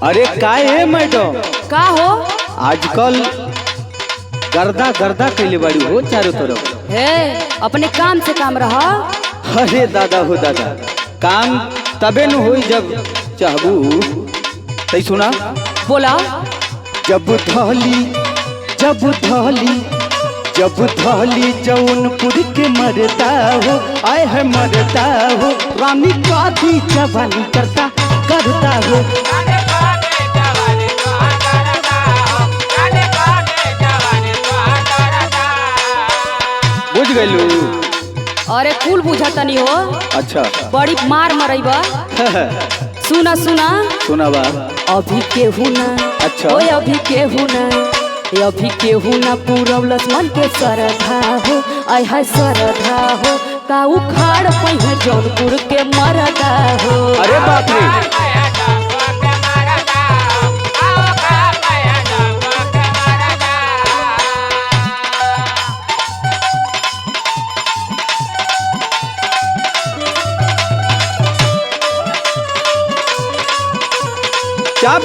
अरे का है मैडम? का हो? आजकल गर्दा गर्दा कैले बाड़ी हो चारों तरफ। हे अपने काम से काम रहा। अरे दादा हो दादा, काम तबे न होई जब चाहबू। सही सुना, बोला। जब धली जौनपुर के मरता हो, आए है मरता हो, रानी का दी जवानी करता हो। बुझ गइलू? अरे कुल बुझता नहीं हो। अच्छा बड़ी मार मरईबा। सुना सुना सुना बा। अभी केहू ना। अच्छा। ओए अभी केहू ना, अभी केहू ना पूरवलस मन के सरधा हो, आय है सरधा हो, का उखाड़ पई जौनपुर के मरदा हो। अरे बाप रे, चाप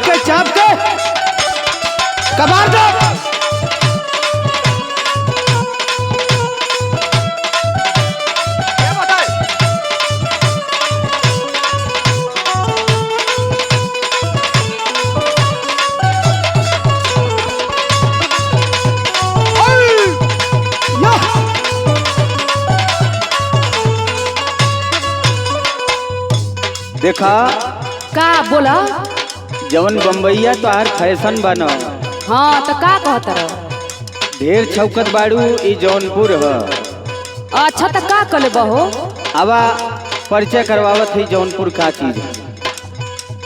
के कबार दो। देखा का बोला? जवन बम्बईया तो आर फैशन बनो। हाँ तो का कहत रह? ढेर छौकत बाड़ू, ई जौनपुर ह। अच्छा तो का कले बहो? आवा परिचय करवावत है जौनपुर का चीज।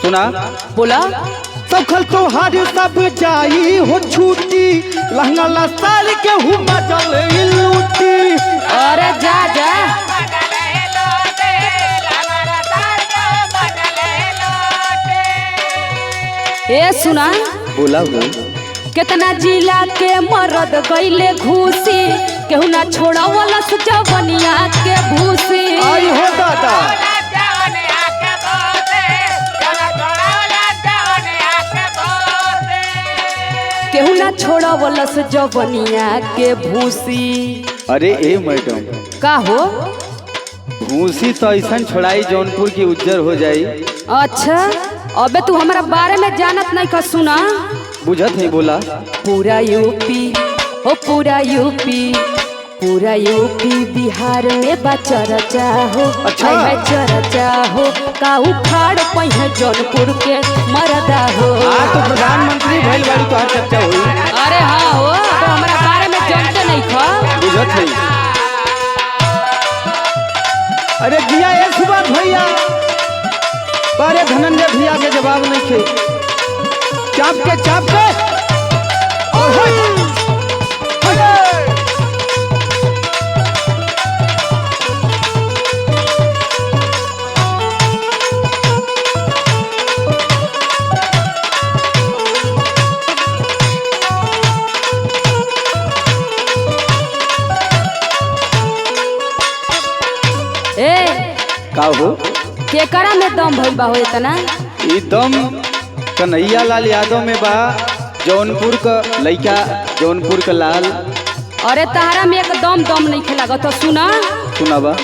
सुना, बोला। सखल तोहार सब जाई हो छूटी, लहंगा ला साल के हुमा चल लूटी। अरे जा जा। ए सुना, बोला हो। कितना जिला के मरद गईले घूसी, केहू ना छोड़ा वाला जवनिया के भूसी। आई हो दादा, केहू ना छोड़ा वाला जवनिया के भूसी। अरे ए मैडम, का हो? भूसी तो ऐसा छोड़ाई जौनपुर की उज्जर हो जाई। अच्छा अबे तू हमारा बारे में जानत नहीं का। सुना, बुझत है, बोला। पूरा यूपी हो, पूरा यूपी बिहार में चर्चा हो। अच्छा। है चर्चा हो, का उखाड़ पई है जौनपुर के मरदा हो। आज तो प्रधानमंत्री भइल बाड़ी तो चर्चा हुई। अरे हाँ हो, तो हमारा बारे में जानते नहीं खा। बुझत है। अरे दिया ये सुबात भैया, बारे धनंजय भैया के जवाब नहीं थे। चाप के ए का हो? केकरा में दम भइल बा हो इतना? ई दम कन्हैया लाल यादव में बा, जौनपुर का लइका, जौनपुर का लाल। अरे तहरा में एकदम दम नहीं खेला। तो सुना, सुनाबा।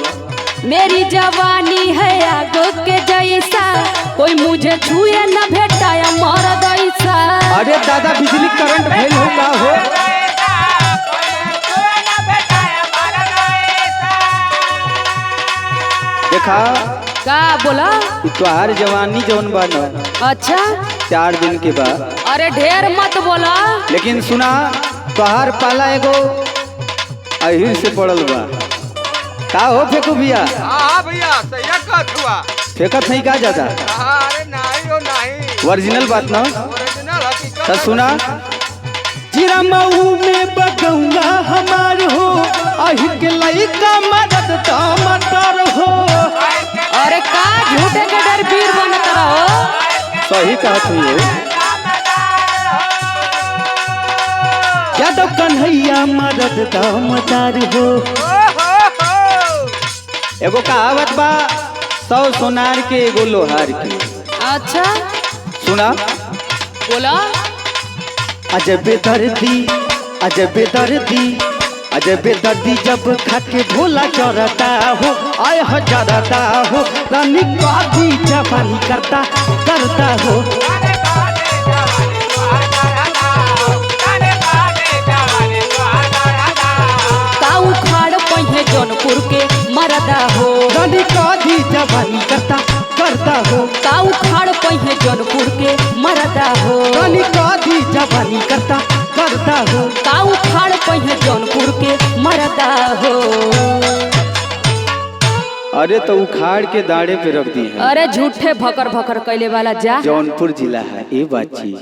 मेरी जवानी है आगो के जैसा, कोई मुझे छुए न भेटाया मरद ऐसा। अरे दादा, बिजली करंट भेल हो का हो? देखा का बोला? तोहार जवानी जौन बा न, अच्छा 4 दिन के बाद। अरे ढेर मत बोला। लेकिन सुना, तोहार पाला एगो अहिर से पड़ल बा। का हो फेंकू भैया? हाँ भैया, सही कहत हुआ। फेंकत नहीं का ज्यादा? अरे नहीं हो नहीं, ओरिजिनल बात ना। ओरिजिनल हकीकत। तो सुना, जीरा मऊ में बगौला हमार हो, अहि के लइका मदद टमाटर हो। अरे का झूठे के डर वीर बनत रहो। सही कहत हुई। क्या तो कन्हैया मदद टमाटर हो। एगो कहावत बा, 100 सोनार के एगो लोहार के। अच्छा सुना, बोला अजबे दर्दी अजबे दर्दी अजबे दर्दी जब खाके भोला चढ़ता हो आय हो चढ़ता हो रानी कादी जवानी करता करता हो का उखाड़ पहिए जौनपुर के मरदा हो रानी कादी जवानी करता करता हो का उखाड़ पहिए जौनपुर के मरदा हो रानी कादी जवानी करता करता हो का उखाड़ पहिए जौनपुर के मरदा हो। अरे तो उखाड़ के दाढ़े पे रख दी है। अरे झूठे भकर भकर कैले वाला जा जौनपुर जिला है ये बात चीज।